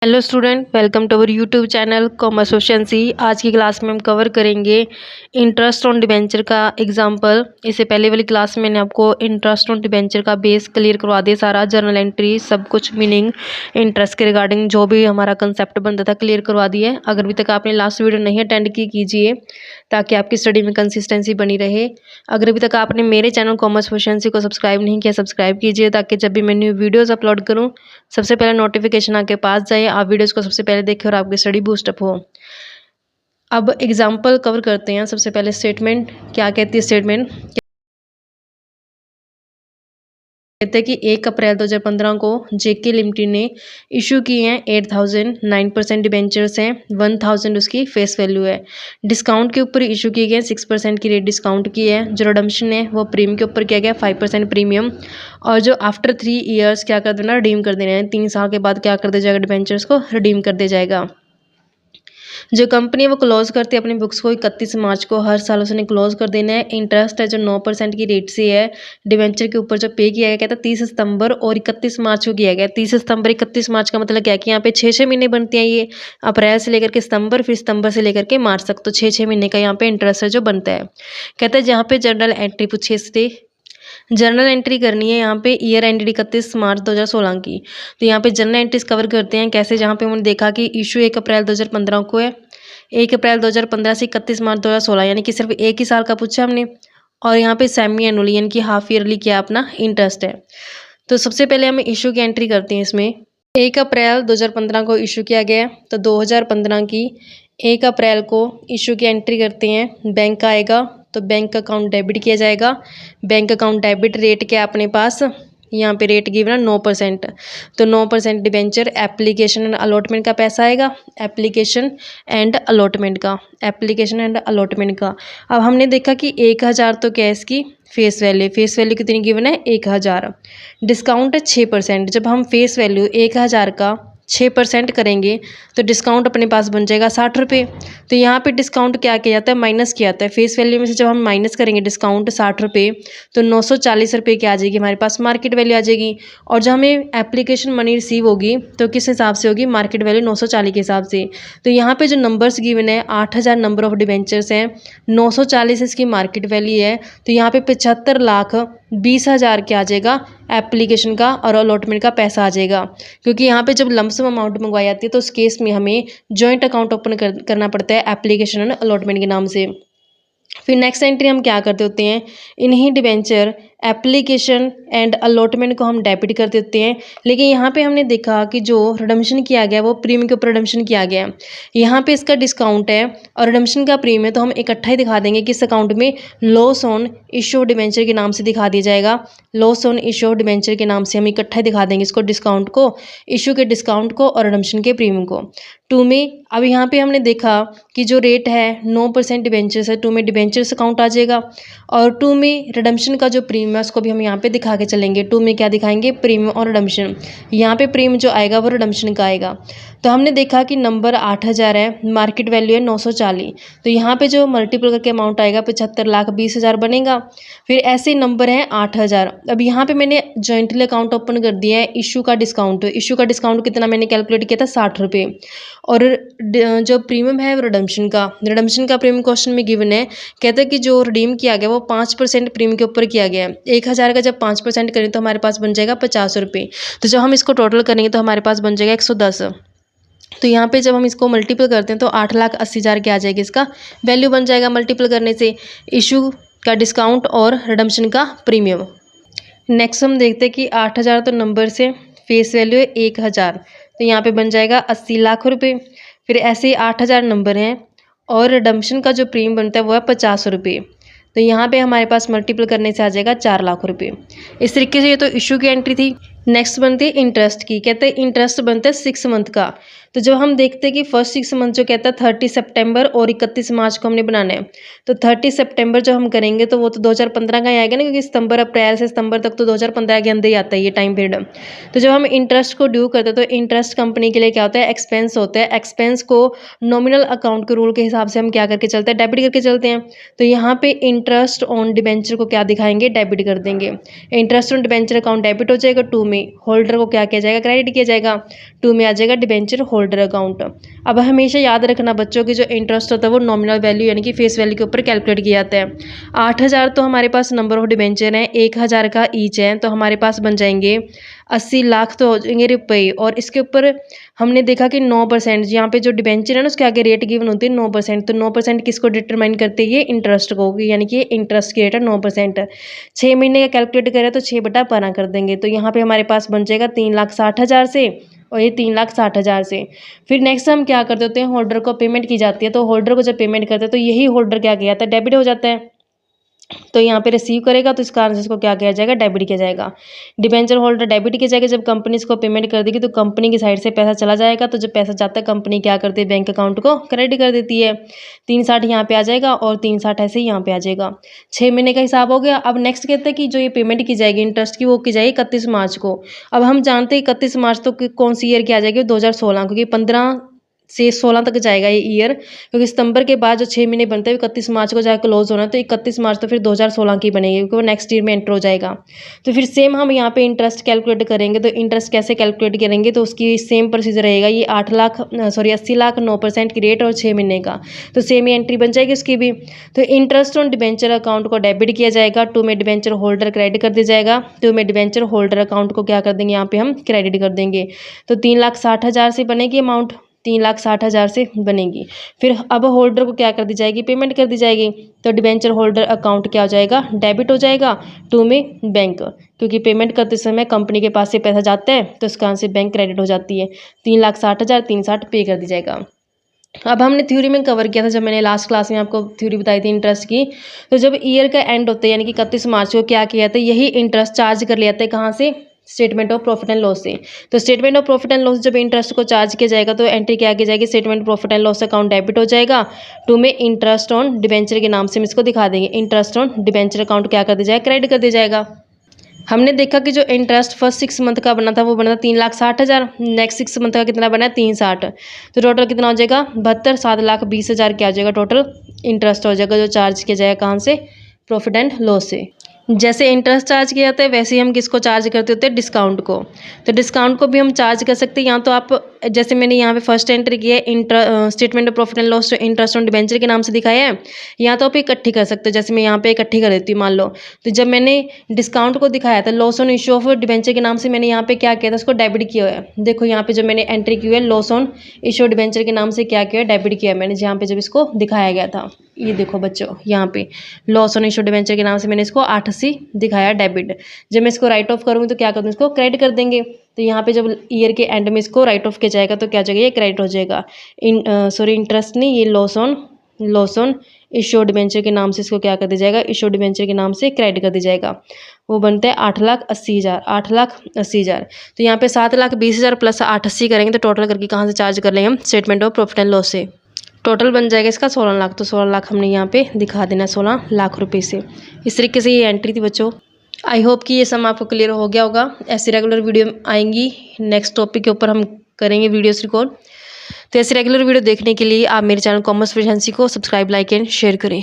Hello student, welcome to our YouTube channel commerce efficiency. आज की class में हम कवर करेंगे इंटरेस्ट ऑन डिबेंचर का एग्जांपल। इससे पहले वाली क्लास में मैंने आपको इंटरेस्ट ऑन डिबेंचर का बेस क्लियर करवा दिया, सारा जर्नल एंट्री सब कुछ, मीनिंग इंटरेस्ट के रिगार्डिंग जो भी हमारा कंसेप्ट बनता था क्लियर करवा दिया है। अगर अभी तक आपने लास्ट वीडियो नहीं अटेंड की कीजिए ताकि आपकी स्टडी में कंसिस्टेंसी बनी रहे। अगर अभी तक आपने मेरे चैनल कॉमर्स एफिशिएंसी को सब्सक्राइब नहीं किया, सब्सक्राइब कीजिए ताकि जब भी मैं न्यू वीडियोज़ अपलोड करूँ सबसे पहले नोटिफिकेशन आपके पास जाए, आप वीडियोस को सबसे पहले देखें और आपकी स्टडी बूस्टअप हो। अब एग्जांपल कवर करते हैं। सबसे पहले स्टेटमेंट क्या कहती है। स्टेटमेंट कहते हैं कि 1 अप्रैल 2015 को जेके लिमिटेड ने इशू किए हैं 8000 9% डिबेंचर्स हैं, 1000 उसकी फेस वैल्यू है। डिस्काउंट के ऊपर इशू किए गए 6% की रेट डिस्काउंट की है। जो रिडम्पशन है वो प्रीमियम के ऊपर किया गया 5% प्रीमियम, और जो आफ्टर 3 ईयर्स क्या कर देना, रिडीम कर देना है। 3 साल के बाद क्या कर दिया जाएगा, डिबेंचर्स को रिडीम कर दिया जाएगा। जो कंपनी है वो क्लोज करती है अपनी बुक्स को 31 मार्च को, हर साल उसने क्लोज कर देना है। इंटरेस्ट है जो 9% की रेट से है डिवेंचर के ऊपर जो पे किया गया, कहता है 30 सितंबर और 31 मार्च को किया गया। 30 सितंबर 31 मार्च का मतलब क्या है कि यहाँ पे 6 महीने बनते हैं। ये अप्रैल से लेकर के सितंबर, फिर सितंबर से लेकर के मार्च तक, तो 6 महीने का यहाँ पे इंटरेस्ट है जो बनता है। कहता है जहाँ पे जनरल एंट्री पूछे थे, जर्नल एंट्री करनी है यहाँ पे ईयर एंडेड 31 मार्च 2016 की। तो यहाँ पे जर्नल एंट्रीज कवर करते हैं कैसे, जहाँ पे उन्होंने देखा कि इशू 1 अप्रैल 2015 को है। 1 अप्रैल 2015 से 31 मार्च 2016, यानी कि सिर्फ एक ही साल का पूछा हमने। और यहाँ पे सेमी एनुअली यानी कि हाफ ईयरली क्या अपना इंटरेस्ट है। तो सबसे पहले हम इशू की एंट्री करते हैं। इसमें 1 अप्रैल 2015 को इशू किया गया है, तो 2015 की 1 अप्रैल को इशू की एंट्री करते हैं। बैंक आएगा तो बैंक अकाउंट डेबिट किया जाएगा। बैंक अकाउंट डेबिट रेट क्या अपने पास, यहाँ पे रेट गिवन है 9%, तो 9% डिबेंचर एप्लीकेशन एंड अलॉटमेंट का पैसा आएगा। एप्लीकेशन एंड अलॉटमेंट का, एप्लीकेशन एंड अलॉटमेंट का। अब हमने देखा कि 1000 तो क्या है इसकी फेस वैल्यू, फेस वैल्यू कितनी गिवन है 1000। डिस्काउंट है 6%। जब हम फेस वैल्यू 1000 का 6% करेंगे तो डिस्काउंट अपने पास बन जाएगा 60 रुपये। तो यहाँ पे डिस्काउंट क्या किया जाता है, माइनस किया जाता है। फेस वैल्यू में से जब हम माइनस करेंगे डिस्काउंट 60 रुपये, तो 940 रुपये की आ जाएगी हमारे पास मार्केट वैल्यू आ जाएगी। और जब हमें एप्लीकेशन मनी रिसीव होगी तो किस हिसाब से होगी, मार्केट वैल्यू 940 के हिसाब से। तो यहाँ पे जो नंबर्स गिवन है 8000 नंबर ऑफ डिबेंचर्स हैं, 940 इसकी मार्केट वैल्यू है। तो यहाँ पे 75,20,000 क्या आ जाएगा एप्लीकेशन का और अलॉटमेंट का पैसा आ जाएगा। क्योंकि यहाँ पे जब लमसम अमाउंट मंगवाई जाती है तो उस केस में हमें जॉइंट अकाउंट ओपन करना पड़ता है एप्लीकेशन और अलॉटमेंट के नाम से। फिर नेक्स्ट एंट्री हम क्या करते होते हैं, इन्हीं डिबेंचर एप्लीकेशन एंड अलॉटमेंट को हम डेबिट कर देते हैं। लेकिन यहाँ पे हमने देखा कि जो रिडम्पशन किया गया वो प्रीमियम के ऊपर रिडम्पशन किया गया है। यहाँ पे इसका डिस्काउंट है और रिडम्पशन का प्रीमियम है, तो हम इकट्ठा ही दिखा देंगे कि इस अकाउंट में loss on issue of debenture के नाम से दिखा दिया जाएगा। Loss on issue of debenture के नाम से हम इकट्ठा ही दिखा देंगे इसको, डिस्काउंट को, इशू के डिस्काउंट को और रिडम्पशन के प्रीमियम को। 2 में अब यहाँ पे हमने देखा कि जो रेट है 9% डिबेंचर्स है, 2 में डिबेंचर्स अकाउंट आ जाएगा। और 2 में रिडम्पशन का जो प्रीमियम है उसको भी हम यहाँ पे दिखा के चलेंगे। 2 में क्या दिखाएंगे, प्रीमियम और रिडम्पशन। यहाँ पे प्रीमियम जो आएगा वो रिडम्पशन का आएगा। तो हमने देखा कि नंबर 8000 है, मार्केट वैल्यू है 940, तो यहाँ पे जो मल्टीपल करके अमाउंट आएगा 75,20,000 बनेगा। फिर ऐसे नंबर हैं 8000। अब यहाँ पे मैंने जॉइंटली अकाउंट ओपन कर दिया है। इशू का डिस्काउंट, इशू का डिस्काउंट कितना मैंने कैलकुलेट किया था 60 रुपये। और जो प्रीमियम है वो रिडम्पशन का प्रीमियम क्वेश्चन में गिवन है। कहता है कि जो रिडीम किया गया वो 5% प्रीमियम के ऊपर किया गया है। 1000 का जब 5% करें तो हमारे पास बन जाएगा 50 रुपये। तो जब हम इसको टोटल करेंगे तो हमारे पास बन जाएगा 110। तो यहाँ पे जब हम इसको मल्टीपल करते हैं तो 8,80,000 क्या आ जाएगी, इसका वैल्यू बन जाएगा मल्टीपल करने से, इशू का डिस्काउंट और रिडम्पशन का प्रीमियम। नेक्स्ट हम देखते हैं कि 8000 तो नंबर से, फेस वैल्यू है 1000, तो यहाँ पे बन जाएगा 80 लाख रुपये। फिर ऐसे ही 8000 नंबर हैं और रिडम्पशन का जो प्रीमियम बनता है वो है 50 रुपये। तो यहाँ पे हमारे पास मल्टीपल करने से आ जाएगा 4 लाख रुपये। इस तरीके से ये तो इशू की एंट्री थी। नेक्स्ट बनती है इंटरेस्ट की। कहते हैं इंटरेस्ट बनता है 6 मंथ का। तो जब हम देखते हैं कि फर्स्ट 6 मंथ जो कहता है 30 सितंबर और 31 मार्च को हमने बनाना है, तो 30 सितंबर जो हम करेंगे तो वो तो 2015 का ही आएगा ना, क्योंकि सितंबर अप्रैल से सितंबर तक तो 2015 के अंदर ही आता है ये टाइम पीरियड। तो जब हम इंटरेस्ट को ड्यू करते हैं तो इंटरेस्ट कंपनी के लिए क्या होता है, एक्सपेंस होता है। एक्सपेंस को नॉमिनल अकाउंट के रूल के हिसाब से हम क्या करके चलते हैं, डेबिट करके चलते हैं। तो यहाँ पे इंटरेस्ट ऑन डिबेंचर को क्या दिखाएंगे, डेबिट कर देंगे। Interest on debenture account debit हो जाएगा। 2 में होल्डर को क्या किया जाएगा, क्रेडिट किया जाएगा। 2 में आ जाएगा डिबेंचर होल्डर अकाउंट। अब हमेशा याद रखना बच्चों की जो इंटरेस्ट होता है वो नॉमिनल वैल्यू यानी कि फेस वैल्यू के ऊपर कैलकुलेट किया जाता है। 8,000 तो हमारे पास नंबर ऑफ डिबेंचर हैं, 1,000 का ईच है, तो हमारे पास बन जाएंगे 80 लाख तो हो जाएंगे रुपये। और इसके ऊपर हमने देखा कि 9% यहाँ पे जो डिबेंचर है ना उसके आगे रेट गिवन होती है 9%। तो 9% किसको डिटरमाइन करते हैं, ये इंटरेस्ट को, यानी कि इंटरेस्ट की रेट है 9%। 6 महीने का कैलकुलेट करें तो 6/12 कर देंगे। तो यहाँ पे हमारे पास बन जाएगा 3,60,000 से और ये 3,60,000 से। फिर नेक्स्ट हम क्या करते होते हैं, होल्डर को पेमेंट की जाती है। तो होल्डर को जब पेमेंट करते हैं तो यही होल्डर क्या किया जाता है, डेबिट हो जाता है। तो यहाँ पे रिसीव करेगा तो इस कारण से इसको क्या किया जाएगा, डेबिट किया जाएगा। डिबेंचर होल्डर डेबिट किया जाएगा जब कंपनी इसको पेमेंट कर देगी तो कंपनी की साइड से पैसा चला जाएगा। तो जब पैसा जाता है कंपनी क्या करती है, बैंक अकाउंट को क्रेडिट कर देती है। 3,60 यहाँ पे आ जाएगा और 3,60 ऐसे ही यहाँ पे आ जाएगा। 6 महीने का हिसाब हो गया। अब नेक्स्ट कहते हैं कि जो ये पेमेंट की जाएगी इंटरेस्ट की वो की जाएगी 31 मार्च को। अब हम जानते हैं 31 मार्च तो कौन सी ईयर की आ जाएगी, 2016, क्योंकि 15 से 16 तक जाएगा ये ईयर, क्योंकि सितंबर के बाद जो 6 महीने बनते हैं 31 मार्च को जाकर क्लोज होना है। तो 31 मार्च तो फिर 2016 की बनेगी क्योंकि वो नेक्स्ट ईयर में एंटर हो जाएगा। तो फिर सेम हम यहाँ पे इंटरेस्ट कैलकुलेट करेंगे। तो इंटरेस्ट कैसे कैलकुलेट करेंगे, तो उसकी सेम प्रोसीजर रहेगा। ये 80 लाख 9% की रेट और 6 महीने का, तो सेम ही एंट्री बन जाएगी उसकी भी। तो इंटरेस्ट ऑन डिबेंचर अकाउंट को डेबिट किया जाएगा। 2 में डिबेंचर होल्डर क्रेडिट कर दिया जाएगा। 2 में डिबेंचर होल्डर अकाउंट को क्या कर देंगे, यहाँ पे हम क्रेडिट कर देंगे। तो 3,60,000 से बनेगी अमाउंट, 3,60,000 से बनेगी। फिर अब होल्डर को क्या कर दी जाएगी, पेमेंट कर दी जाएगी। तो डिबेंचर होल्डर अकाउंट क्या हो जाएगा, डेबिट हो जाएगा। 2 में बैंक, क्योंकि पेमेंट करते समय कंपनी के पास से पैसा जाता है तो उसका से बैंक क्रेडिट हो जाती है। 3,60,000 360 पे कर दी जाएगा। अब हमने थ्योरी में कवर किया था जब मैंने लास्ट क्लास में आपको थ्योरी बताई थी इंटरेस्ट की। तो जब ईयर का एंड होता है यानी कि 31 मार्च को क्या किया था, यही इंटरेस्ट चार्ज कर लिया था कहाँ से, statement of profit and loss से। तो statement of profit and loss जब इंटरेस्ट को चार्ज किया जाएगा तो एंट्री क्या की जाएगी, statement profit and loss account debit हो जाएगा। 2 में इंटरेस्ट ऑन डिबेंचर के नाम से हम इसको दिखा देंगे। इंटरेस्ट ऑन डिबेंचर अकाउंट क्या कर दिया जाएगा, क्रेडिट कर दिया जाएगा। हमने देखा कि जो इंटरेस्ट फर्स्ट 6 मंथ का बना था वो बना था 3,60,000। नेक्स्ट 6 मंथ का कितना बना है, 360। तो टोटल कितना हो जाएगा, 72 7,20,000 क्या हो जाएगा, टोटल इंटरेस्ट हो जाएगा जो चार्ज किया जाएगा कहाँ से, प्रॉफिट एंड लॉस से। जैसे इंटरेस्ट चार्ज किया जाता है वैसे ही हम किसको चार्ज करते होते हैं, डिस्काउंट को। तो डिस्काउंट को भी हम चार्ज कर सकते हैं। यहाँ तो आप जैसे मैंने यहाँ पे फर्स्ट एंट्री की है statement of profit and loss interest on debenture के नाम से दिखाया है, यहाँ तो आप इकट्ठी कर सकते हो। जैसे मैं यहाँ पे इकट्ठी कर देती हूँ मान लो। तो जब मैंने डिस्काउंट को दिखाया था loss on issue of debenture के नाम से, मैंने यहाँ पे क्या किया था, उसको डेबिट किया है। देखो यहाँ पे जब मैंने एंट्री की है लॉस ऑन इशू डिबेंचर के नाम से क्या किया है, डेबिट किया है मैंने। यहाँ पे जब इसको दिखाया गया था, ये देखो बच्चों यहाँ पे लॉस ऑन इशू डिबेंचर के नाम से मैंने इसको 880 दिखाया डेबिट। जब मैं इसको राइट ऑफ करूँगी तो क्या करूँगी, इसको क्रेडिट कर देंगे। तो यहाँ पे जब ईयर के एंड में इसको राइट ऑफ किया जाएगा तो क्या जाएगा, ये क्रेडिट हो जाएगा। इंटरेस्ट नहीं, ये लॉस ऑन इशू डिबेंचर के नाम से इसको क्या कर दिया जाएगा, इशू डिबेंचर के नाम से क्रेडिट कर दिया जाएगा। वो बनता है 8,80,000, 8,80,000। तो यहाँ पे 7,20,000 प्लस 880 करेंगे तो टोटल करके कहाँ से चार्ज कर लेंगे हम, statement of profit and loss से। टोटल बन जाएगा इसका 16 लाख। तो 16 लाख हमने यहाँ पे दिखा देना, 16 लाख रुपए से। इस तरीके से ये एंट्री थी बच्चों। आई होप कि ये सम आपको क्लियर हो गया होगा। ऐसी रेगुलर वीडियो आएंगी, नेक्स्ट टॉपिक के ऊपर हम करेंगे वीडियोस रिकॉर्ड। तो ऐसी रेगुलर वीडियो देखने के लिए आप मेरे चैनल कॉमर्स प्रोficiency को सब्सक्राइब, लाइक एंड शेयर करें।